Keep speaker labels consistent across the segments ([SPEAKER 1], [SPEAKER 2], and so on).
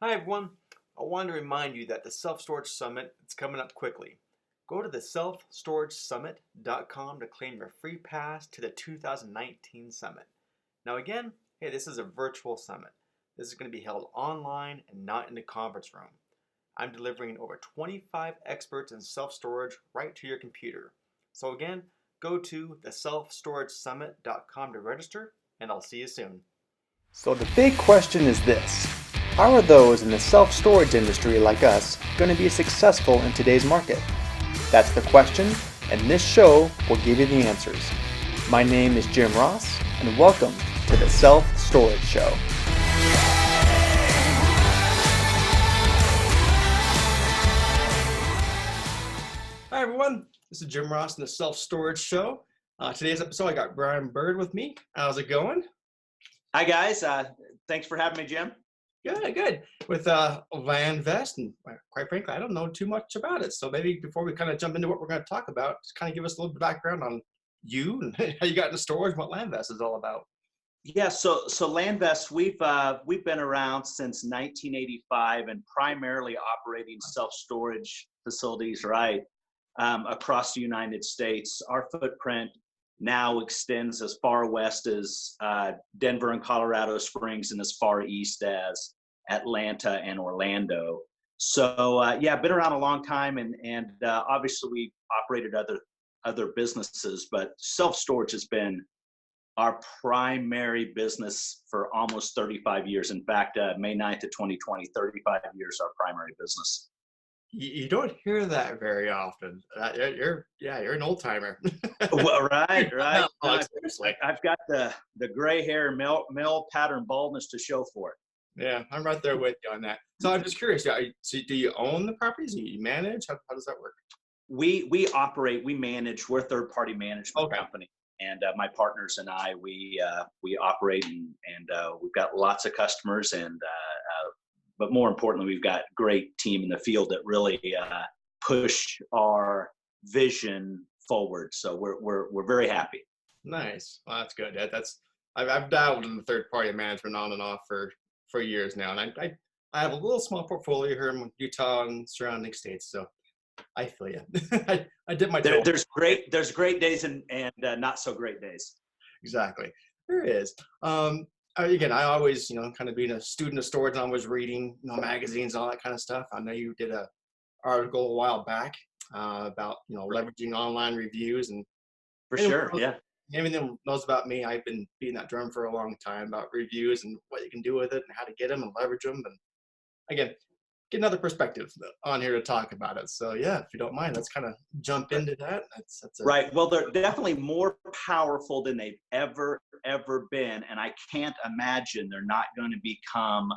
[SPEAKER 1] Hi everyone. I wanted to remind you that the Self Storage Summit is coming up quickly. Go to the selfstoragesummit.com to claim your free pass to the 2019 summit. Now again, hey, this is a virtual summit. This is going to be held online and not in the conference room. I'm delivering over 25 experts in self-storage right to your computer. So again, go to the selfstoragesummit.com to register, and I'll see you soon. So the big question is this: how are those in the self-storage industry like us going to be successful in today's market? That's the question, and this show will give you the answers. My name is Jim Ross, and welcome to the Self-Storage Show. Hi everyone, this is Jim Ross in the Self-Storage Show. Today's episode, I got Brian Byrd with me. How's it going?
[SPEAKER 2] Hi guys, thanks for having me, Jim.
[SPEAKER 1] Good. With Landvest, and quite frankly, I don't know too much about it. So maybe before we kind of jump into what we're going to talk about, just kind of give us a little bit of background on you and how you got into storage, what Landvest is all about.
[SPEAKER 2] Yeah, so Landvest, we've been around since 1985 and primarily operating self-storage facilities across the United States. Our footprint now extends as far west as Denver and Colorado Springs, and as far east as Atlanta and Orlando. So been around a long time, and obviously we operated other businesses, but self-storage has been our primary business for almost 35 years. In fact, May 9th of 2020, 35 years our primary business.
[SPEAKER 1] You don't hear that very often. You're an old timer.
[SPEAKER 2] Well, right.
[SPEAKER 1] No,
[SPEAKER 2] No,
[SPEAKER 1] seriously.
[SPEAKER 2] I've got the gray hair, male pattern baldness to show for it.
[SPEAKER 1] Yeah, I'm right there with you on that. So I'm just curious. So do you own the properties? Do you manage? How does that work?
[SPEAKER 2] We operate. We manage. We're a third-party management
[SPEAKER 1] Okay.
[SPEAKER 2] company, and my partners and I we operate, and we've got lots of customers, and but more importantly, we've got a great team in the field that really push our vision forward. So we're very happy.
[SPEAKER 1] Nice. Well, that's good. I've dabbled in the third party management on and off for years now, and I have a little small portfolio here in Utah and surrounding states. So I feel you. I did my toe.
[SPEAKER 2] There's great days and not so great days.
[SPEAKER 1] Exactly. There is. Again, I always, kind of being a student of storage, I was reading, magazines, all that kind of stuff. I know you did a article a while back about, leveraging online reviews, and
[SPEAKER 2] For sure, yeah.
[SPEAKER 1] Anyone knows about me, I've been beating that drum for a long time about reviews and what you can do with it and how to get them and leverage them. And again, get another perspective on here to talk about it. So yeah, if you don't mind, let's kind of jump into that.
[SPEAKER 2] Right. Well, they're definitely more powerful than they've ever been, and I can't imagine they're not going to become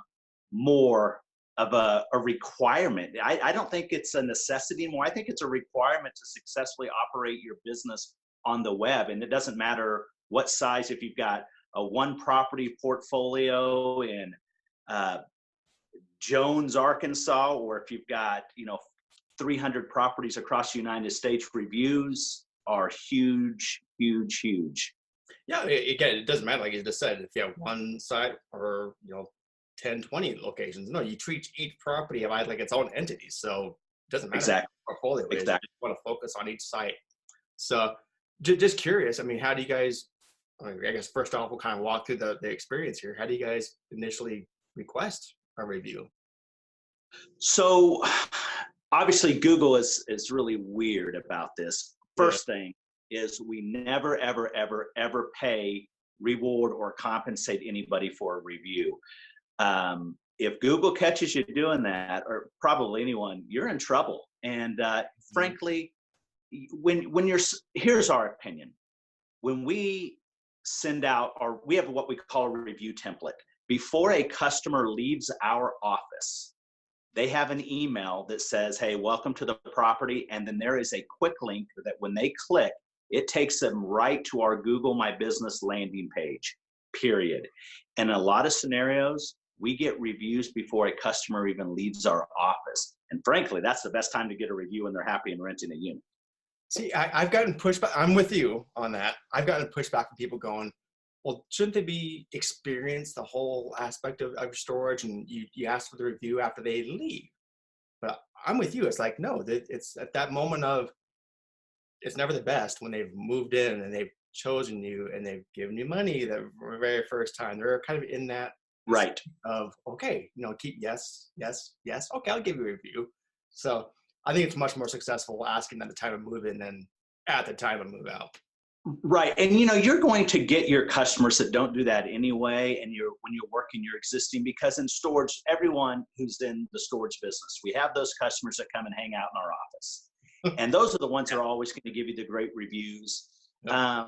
[SPEAKER 2] more of a requirement. I don't think it's a necessity anymore. I think it's a requirement to successfully operate your business on the web, and it doesn't matter what size. If you've got a one property portfolio in Jones, Arkansas, or if you've got 300 properties across the United States, reviews are huge.
[SPEAKER 1] Yeah, again, it doesn't matter, like you just said, if you have one site or 10, 20 locations. No, you treat each property like its own entity. So it doesn't matter
[SPEAKER 2] Exactly.
[SPEAKER 1] what portfolio is.
[SPEAKER 2] Exactly.
[SPEAKER 1] You want to focus on each site. So just curious, how do you guys, I guess first off, we'll kind of walk through the experience here. How do you guys initially request a review?
[SPEAKER 2] So obviously Google is really weird about this. First thing is we never, ever pay, reward, or compensate anybody for a review. If Google catches you doing that, or probably anyone, you're in trouble. And frankly, here's our opinion. When we send out, or we have what we call a review template, before a customer leaves our office, they have an email that says, hey, welcome to the property. And then there is a quick link that when they click, it takes them right to our Google My Business landing page, period. In a lot of scenarios, we get reviews before a customer even leaves our office. And frankly, that's the best time to get a review when they're happy and renting a unit.
[SPEAKER 1] See, I've gotten pushback. I'm with you on that. I've gotten pushback from people going, well, shouldn't they be experience the whole aspect of storage and you ask for the review after they leave? But I'm with you. It's like, no, it's at that moment of, it's never the best when they've moved in and they've chosen you and they've given you money the very first time. They're kind of in that
[SPEAKER 2] Right.
[SPEAKER 1] of, okay, keep yes, yes, yes. Okay, I'll give you a review. So I think it's much more successful asking at the time of move in than at the time of move out.
[SPEAKER 2] Right. And you're going to get your customers that don't do that anyway. And when you're working your existing, because in storage, everyone who's in the storage business, we have those customers that come and hang out in our office. And those are the ones that are always going to give you the great reviews.
[SPEAKER 1] Yep.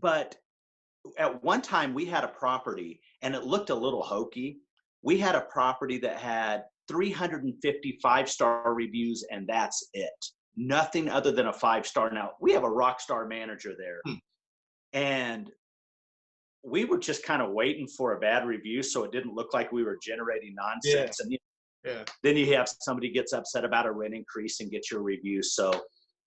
[SPEAKER 2] But at one time we had a property and it looked a little hokey. We had a property that had 350 5-star reviews and that's it. Nothing other than a 5-star. Now we have a rock star manager there and we were just kind of waiting for a bad review so it didn't look like we were generating nonsense. And then you have somebody gets upset about a rent increase and gets your review. So,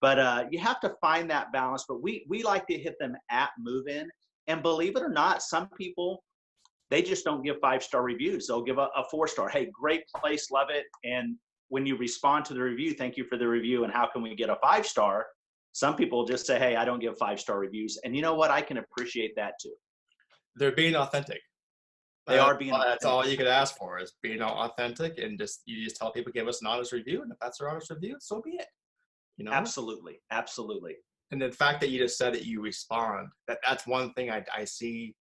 [SPEAKER 2] but you have to find that balance. But we like to hit them at move in. And believe it or not, some people, they just don't give 5-star reviews. They'll give a 4-star. Hey, great place, love it. And when you respond to the review, thank you for the review. And how can we get a 5-star? Some people just say, hey, I don't give 5-star reviews. And you know what? I can appreciate that too.
[SPEAKER 1] They're being authentic.
[SPEAKER 2] They are being authentic.
[SPEAKER 1] That's all you could ask for is being authentic and you just tell people, give us an honest review. And if that's their honest review, so be it.
[SPEAKER 2] Absolutely. Absolutely.
[SPEAKER 1] And the fact that you just said that you respond, that's one thing I see.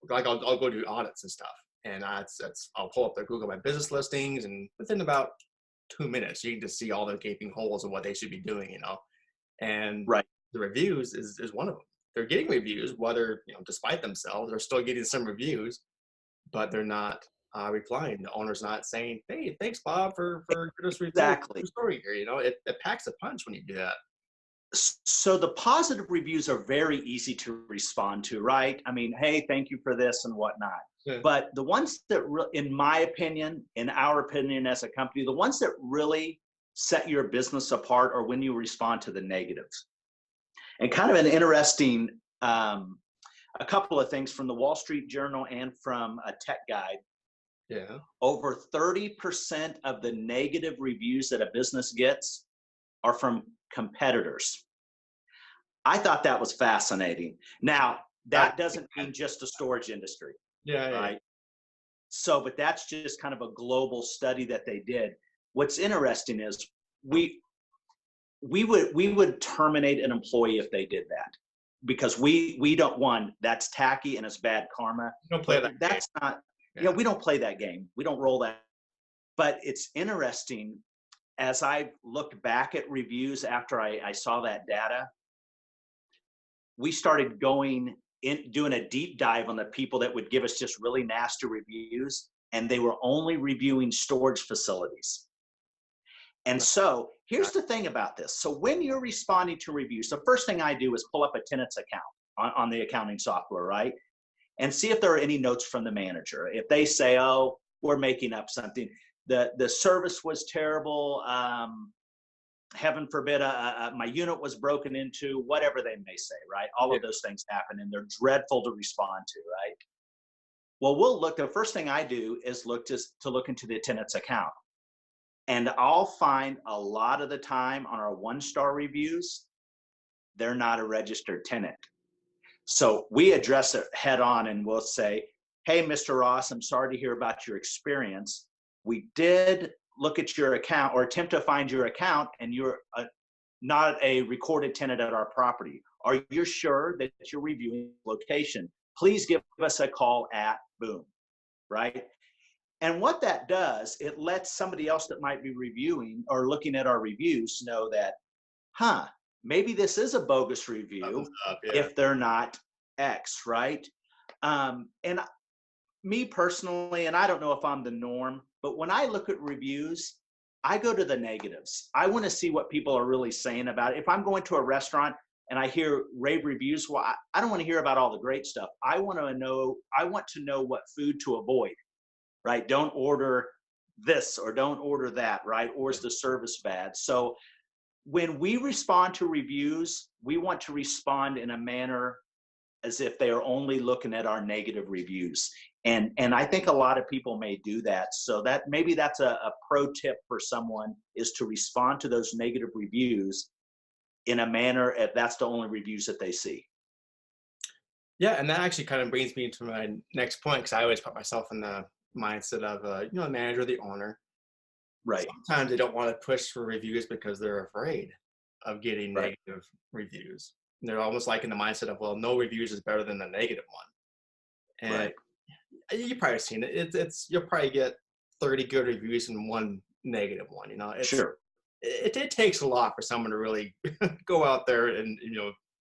[SPEAKER 1] Like I'll go do audits and stuff. And I'll pull up their Google My Business listings and within about 2 minutes, you can just see all the gaping holes of what they should be doing, And
[SPEAKER 2] right.
[SPEAKER 1] The reviews is one of them. They're getting reviews, whether, despite themselves, they're still getting some reviews, but they're not replying. The owner's not saying, hey, thanks, Bob, for this review.
[SPEAKER 2] Exactly.
[SPEAKER 1] Story here, it packs a punch when you do that.
[SPEAKER 2] So the positive reviews are very easy to respond to, right? I mean, hey, thank you for this and whatnot. Yeah. But the ones that, in my opinion, in our opinion as a company, the ones that really set your business apart are when you respond to the negatives. And kind of an interesting, a couple of things from the Wall Street Journal and from a tech guide.
[SPEAKER 1] Yeah.
[SPEAKER 2] Over 30% of the negative reviews that a business gets are from competitors. I thought that was fascinating. Now, that doesn't mean just the storage industry.
[SPEAKER 1] Yeah.
[SPEAKER 2] Right. So, but that's just kind of a global study that they did. What's interesting is we would terminate an employee if they did that because we don't want, that's tacky and it's bad karma.
[SPEAKER 1] You don't play that.
[SPEAKER 2] That's
[SPEAKER 1] game.
[SPEAKER 2] Not, yeah, we don't play that game. We don't roll that. But it's interesting as I looked back at reviews after I saw that data, we started doing a deep dive on the people that would give us just really nasty reviews, and they were only reviewing storage facilities. And so here's the thing about this. So when you're responding to reviews, the first thing I do is pull up a tenant's account on the accounting software, right? And see if there are any notes from the manager. If they say, oh, we're making up something, the service was terrible, heaven forbid, my unit was broken into, whatever they may say, right? All of those things happen and they're dreadful to respond to, right? Well, the first thing I do is look into the tenant's account. And I'll find a lot of the time on our 1-star reviews, they're not a registered tenant. So we address it head on and we'll say, hey, Mr. Ross, I'm sorry to hear about your experience. We did look at your account or attempt to find your account and you're not a recorded tenant at our property. Are you sure that you're reviewing location? Please give us a call at boom, right? And what that does, it lets somebody else that might be reviewing or looking at our reviews know that, maybe this is a bogus review if they're not X, right? And me personally, and I don't know if I'm the norm, but when I look at reviews, I go to the negatives. I want to see what people are really saying about it. If I'm going to a restaurant and I hear rave reviews, well, I don't want to hear about all the great stuff. I want to know what food to avoid, right? Don't order this or don't order that, right? Or is the service bad? So when we respond to reviews, we want to respond in a manner as if they are only looking at our negative reviews. And I think a lot of people may do that. So that maybe that's a pro tip for someone, is to respond to those negative reviews in a manner if that's the only reviews that they see.
[SPEAKER 1] Yeah, and that actually kind of brings me to my next point, because I always put myself in the mindset of the manager, the owner.
[SPEAKER 2] Right,
[SPEAKER 1] Sometimes they don't want to push for reviews because they're afraid of getting
[SPEAKER 2] right,
[SPEAKER 1] negative reviews. They're almost like in the mindset of, well, no reviews is better than a negative one. And
[SPEAKER 2] right.
[SPEAKER 1] you've probably seen it. It's you'll probably get 30 good reviews and one negative one.
[SPEAKER 2] Sure,
[SPEAKER 1] It takes a lot for someone to really go out there and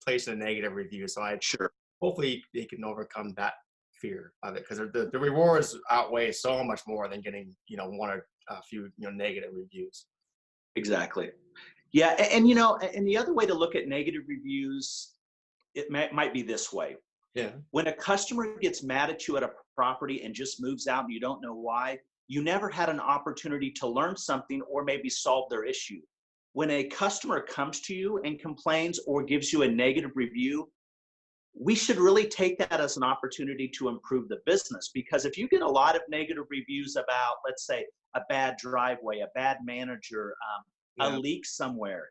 [SPEAKER 1] place a negative review. So I
[SPEAKER 2] sure.
[SPEAKER 1] hopefully they can overcome that fear of it, because the rewards outweigh so much more than getting one or a few negative reviews.
[SPEAKER 2] Exactly. Yeah, and the other way to look at negative reviews, might be this way.
[SPEAKER 1] Yeah.
[SPEAKER 2] When a customer gets mad at you at a property and just moves out and you don't know why, you never had an opportunity to learn something or maybe solve their issue. When a customer comes to you and complains or gives you a negative review, we should really take that as an opportunity to improve the business. Because if you get a lot of negative reviews about, let's say, a bad driveway, a bad manager, a
[SPEAKER 1] Yeah.
[SPEAKER 2] leak somewhere,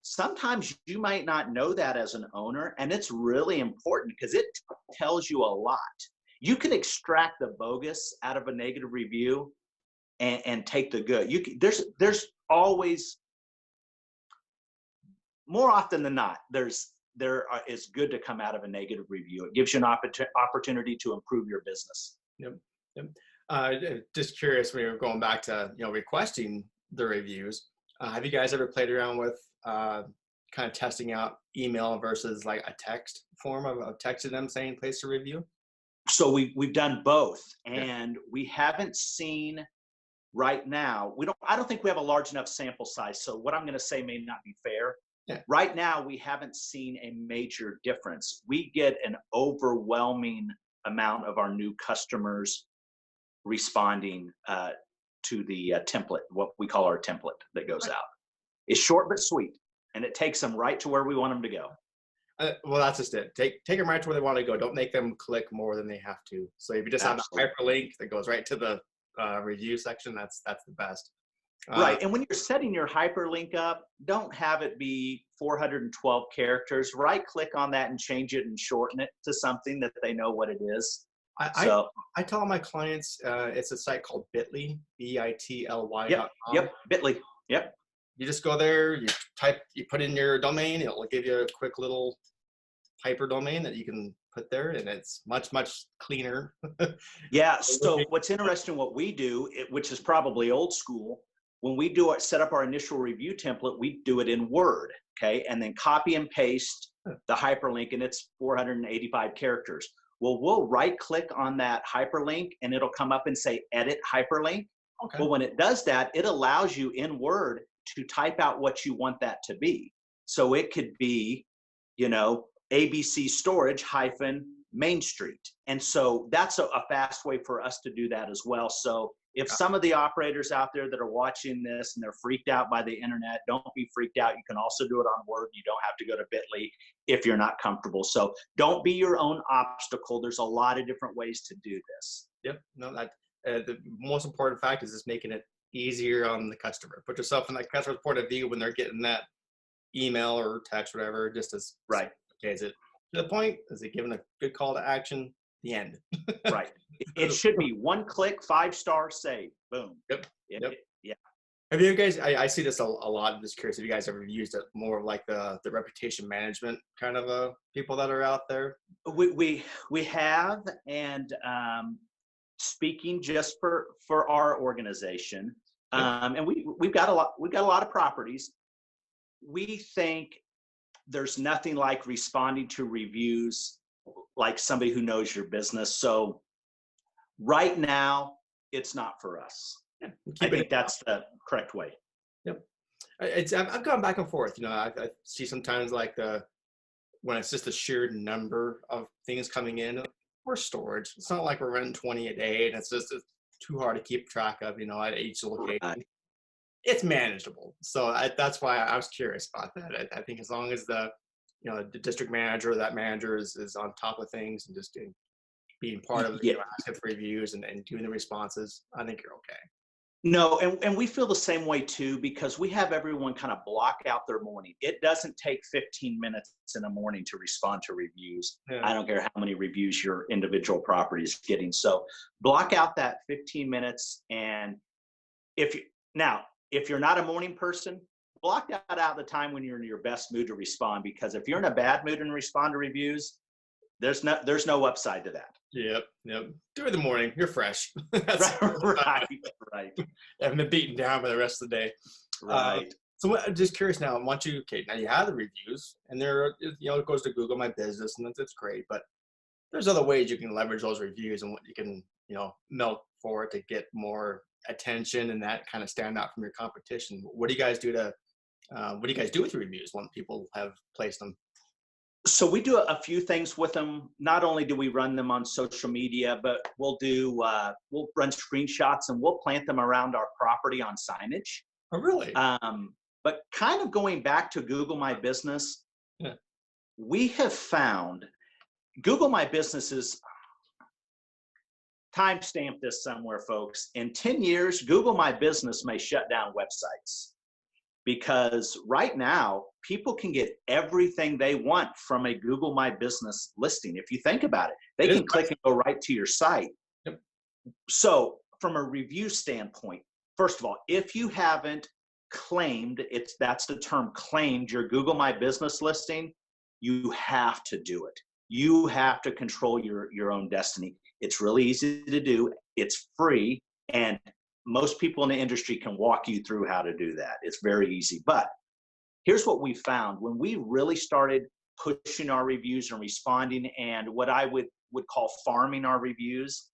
[SPEAKER 2] sometimes you might not know that as an owner, and it's really important because it tells you a lot. You can extract the bogus out of a negative review and take the good. There's always, more often than not, is good to come out of a negative review. It gives you an opportunity to improve your business.
[SPEAKER 1] Yep. Yep. Just curious, when you're going back to requesting the reviews, have you guys ever played around with kind of testing out email versus like a text form of texting them saying place a review?
[SPEAKER 2] So we've done both,
[SPEAKER 1] Yeah.
[SPEAKER 2] and we haven't seen right now. I don't think we have a large enough sample size. So what I'm going to say may not be fair.
[SPEAKER 1] Yeah.
[SPEAKER 2] Right now, we haven't seen a major difference. We get an overwhelming amount of our new customers responding to the template, what we call our template that goes out. It's short but sweet, and it takes them right to where we want them to go.
[SPEAKER 1] Well, that's just it. Take them right to where they want to go. Don't make them click more than they have to. So if you just have a hyperlink that goes right to the review section, that's the best.
[SPEAKER 2] Right. And when you're setting your hyperlink up, don't have it be 412 characters. Right click on that and change it and shorten it to something that they know what it is.
[SPEAKER 1] I tell all my clients it's a site called Bitly, bitly.com.
[SPEAKER 2] Yep. Bitly. Yep.
[SPEAKER 1] You just go there, you put in your domain, it'll give you a quick little hyper domain that you can put there, and it's much cleaner.
[SPEAKER 2] Yeah. So what's interesting, what we do, which is probably old school, when we set up our initial review template, we do it in Word, okay, and then copy and paste the hyperlink, and it's 485 characters. Well, we'll right click on that hyperlink, and it'll come up and say edit hyperlink.
[SPEAKER 1] Okay.
[SPEAKER 2] Well, when it does that, it allows you in Word to type out what you want that to be. So it could be, ABC storage -Main Street. And so that's a fast way for us to do that as well. So if some of the operators out there that are watching this and they're freaked out by the internet, don't be freaked out. You can also do it on Word. You don't have to go to Bitly if you're not comfortable. So don't be your own obstacle. There's a lot of different ways to do this.
[SPEAKER 1] Yep. No, the most important fact is just making it easier on the customer. Put yourself in that customer's point of view when they're getting that email or text, whatever, just as
[SPEAKER 2] right.
[SPEAKER 1] Okay, is it to the point? Is it giving a good call to action? The end.
[SPEAKER 2] Right. It should be one click, 5-star, save. Boom.
[SPEAKER 1] Yep.
[SPEAKER 2] Yeah.
[SPEAKER 1] Have you guys? I see this a lot. I'm just curious if you guys ever used it more like the reputation management kind of people that are out there.
[SPEAKER 2] We have, and speaking just for our organization, and we've got a lot of properties. We think there's nothing like responding to reviews like somebody who knows your business. So right now, it's not for us.
[SPEAKER 1] Yeah,
[SPEAKER 2] I think that's the correct way.
[SPEAKER 1] Yep. I've gone back and forth. I see sometimes like when it's just a sheer number of things coming in or storage. It's not like we're running 20 a day, and it's too hard to keep track of. At each location. Right. It's manageable. So that's why I was curious about that. I think as long as the district manager or that manager is on top of things and just being part of,
[SPEAKER 2] Yeah.
[SPEAKER 1] asking for reviews and doing the responses, I think you're okay.
[SPEAKER 2] No, and we feel the same way too, because we have everyone kind of block out their morning. It doesn't take 15 minutes in the morning to respond to reviews.
[SPEAKER 1] Yeah.
[SPEAKER 2] I don't care how many reviews your individual property is getting. So block out that 15 minutes. And if you're not a morning person, block that out the time when you're in your best mood to respond, because if you're in a bad mood and respond to reviews, there's no upside to that.
[SPEAKER 1] Yep. Do it in the morning. You're fresh.
[SPEAKER 2] Right.
[SPEAKER 1] Haven't been beaten down by the rest of the day.
[SPEAKER 2] Right.
[SPEAKER 1] So I'm just curious now. Now you have the reviews, and it goes to Google My Business, and that's great. But there's other ways you can leverage those reviews and what you can, milk for it to get more attention and that kind of stand out from your competition. What do you guys do with your reviews when people have placed them?
[SPEAKER 2] So we do a few things with them. Not only do we run them on social media, but we'll run screenshots and we'll plant them around our property on signage.
[SPEAKER 1] Oh, really?
[SPEAKER 2] But kind of going back to Google My Business,
[SPEAKER 1] yeah.
[SPEAKER 2] We have found Google My Business is, timestamp this somewhere, folks. In 10 years, Google My Business may shut down websites. Because right now, people can get everything they want from a Google My Business listing. If you think about it, they can click and go right to your site.
[SPEAKER 1] Yep.
[SPEAKER 2] So from a review standpoint, first of all, if you haven't claimed, that's the term, claimed your Google My Business listing, you have to do it. You have to control your own destiny. It's really easy to do. It's free. And most people in the industry can walk you through how to do that. It's very easy. But here's what we found. When we really started pushing our reviews and responding, and what I would call farming our reviews,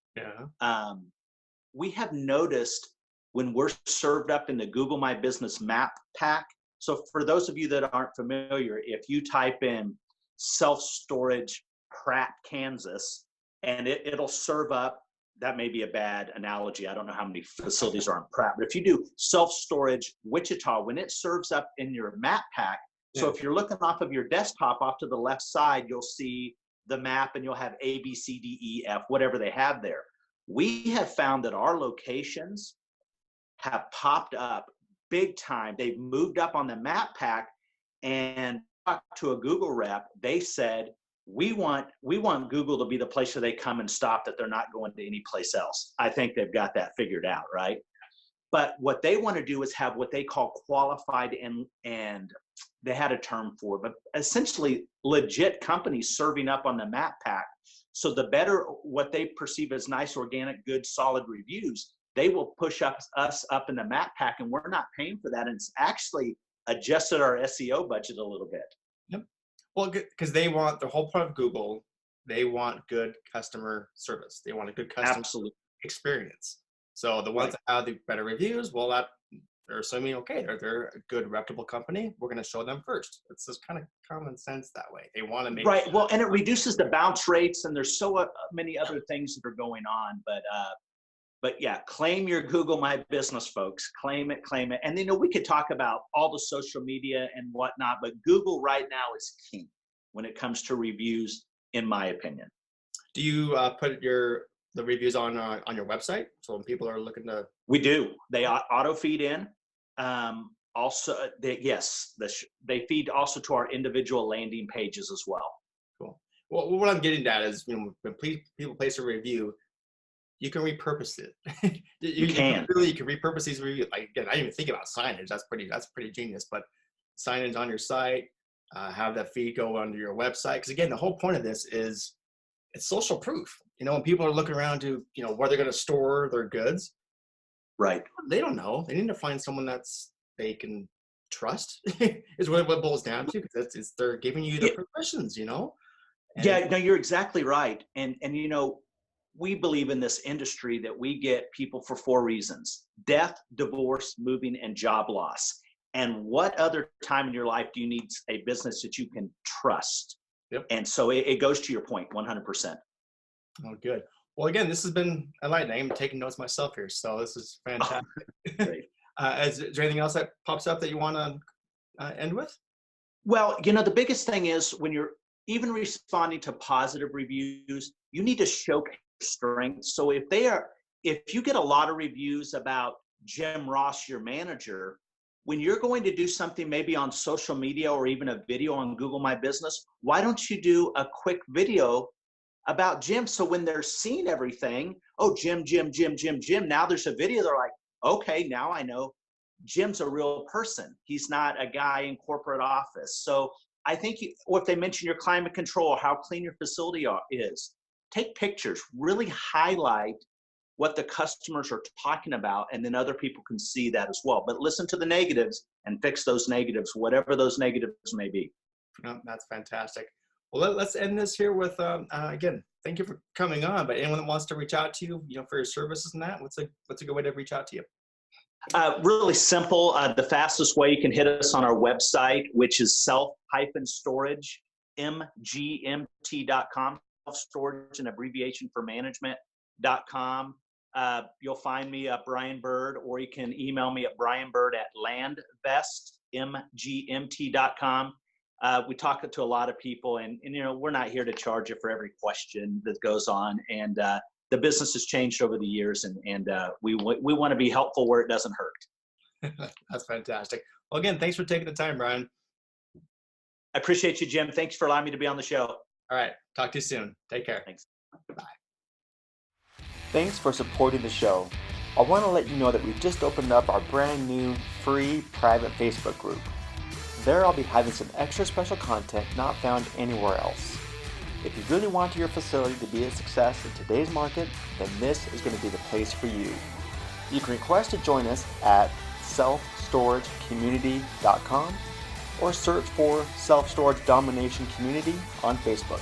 [SPEAKER 2] we have noticed when we're served up in the Google My Business map pack. So for those of you that aren't familiar, if you type in self-storage Pratt, Kansas, and it'll serve up, that may be a bad analogy. I don't know how many facilities are in Pratt, but if you do self-storage Wichita, when it serves up in your map pack, so if you're looking off of your desktop off to the left side, you'll see the map and you'll have A, B, C, D, E, F, whatever they have there. We have found that our locations have popped up big time. They've moved up on the map pack, and talked to a Google rep. They said, we want Google to be the place where they come and stop, that they're not going to any place else. I think they've got that figured out, right? But what they want to do is have what they call qualified, and they had a term for it, but essentially legit companies serving up on the map pack. So the better what they perceive as nice, organic, good, solid reviews, they will push us up in the map pack, and we're not paying for that. And it's actually adjusted our SEO budget a little bit.
[SPEAKER 1] Yep. Well, because they want, the whole point of Google, they want good customer service. They want a good customer experience. So the ones that have the better reviews, well, they're assuming, okay, they're a good, reputable company. We're going to show them first. It's just kind of common sense that way. They want to make
[SPEAKER 2] right. Well, and it reduces the bounce rates, and there's so many other things that are going on. But yeah, claim your Google My Business, folks. Claim it. And we could talk about all the social media and whatnot, but Google right now is king when it comes to reviews, in my opinion.
[SPEAKER 1] Do you put the reviews on your website, so when people are looking to?
[SPEAKER 2] We do. They auto feed in. Also, they feed also to our individual landing pages as well.
[SPEAKER 1] Cool. Well, what I'm getting at is, when people place a review, you can repurpose it. you can repurpose these reviews. Like, again, I didn't even think about signage. That's pretty genius. But signage on your site, have that feed go onto your website. Because again, the whole point of this is it's social proof. When people are looking around to, where they're going to store their goods,
[SPEAKER 2] right?
[SPEAKER 1] They don't know. They need to find someone they can trust. Is what it boils down to. Because they're giving you the permissions. And
[SPEAKER 2] yeah, no, you're exactly right. And we believe in this industry that we get people for 4 reasons: death, divorce, moving, and job loss. And what other time in your life do you need a business that you can trust?
[SPEAKER 1] Yep. And
[SPEAKER 2] so it goes to your point, 100%.
[SPEAKER 1] Oh, good. Well, again, this has been enlightening. I'm taking notes myself here, so this is fantastic.
[SPEAKER 2] Great.
[SPEAKER 1] Is there anything else that pops up that you want to end with?
[SPEAKER 2] Well, the biggest thing is when you're even responding to positive reviews, you need to showcase strength. So if you get a lot of reviews about Jim Ross, your manager, when you're going to do something maybe on social media or even a video on Google My Business, why don't you do a quick video about Jim? So when they're seeing everything, oh, Jim, Jim, Jim, Jim, Jim, now there's a video, they're like, okay, now I know Jim's a real person. He's not a guy in corporate office. So I think, or if they mention your climate control or how clean your facility is, take pictures, really highlight what the customers are talking about, and then other people can see that as well. But listen to the negatives and fix those negatives, whatever those negatives may be.
[SPEAKER 1] Oh, that's fantastic. Well, let's end this here with, again, thank you for coming on, but anyone that wants to reach out to you, for your services and that, what's a good way to reach out to you?
[SPEAKER 2] Really simple. The fastest way, you can hit us on our website, which is self-storage, mgmt.com, self-storage, an abbreviation for management.com. You'll find me at Brian Byrd, or you can email me at brianbyrd@landvestmgmt.com. We talk to a lot of people, and we're not here to charge you for every question that goes on. And the business has changed over the years, and we want to be helpful where it doesn't hurt.
[SPEAKER 1] That's fantastic. Well, again, thanks for taking the time, Brian.
[SPEAKER 2] I appreciate you, Jim. Thanks for allowing me to be on the show.
[SPEAKER 1] All right. Talk to you soon. Take care.
[SPEAKER 2] Thanks.
[SPEAKER 1] Bye. Thanks for supporting the show. I want to let you know that we've just opened up our brand new free private Facebook group. There I'll be having some extra special content not found anywhere else. If you really want your facility to be a success in today's market, then this is going to be the place for you. You can request to join us at selfstoragecommunity.com or search for Self Storage Domination Community on Facebook.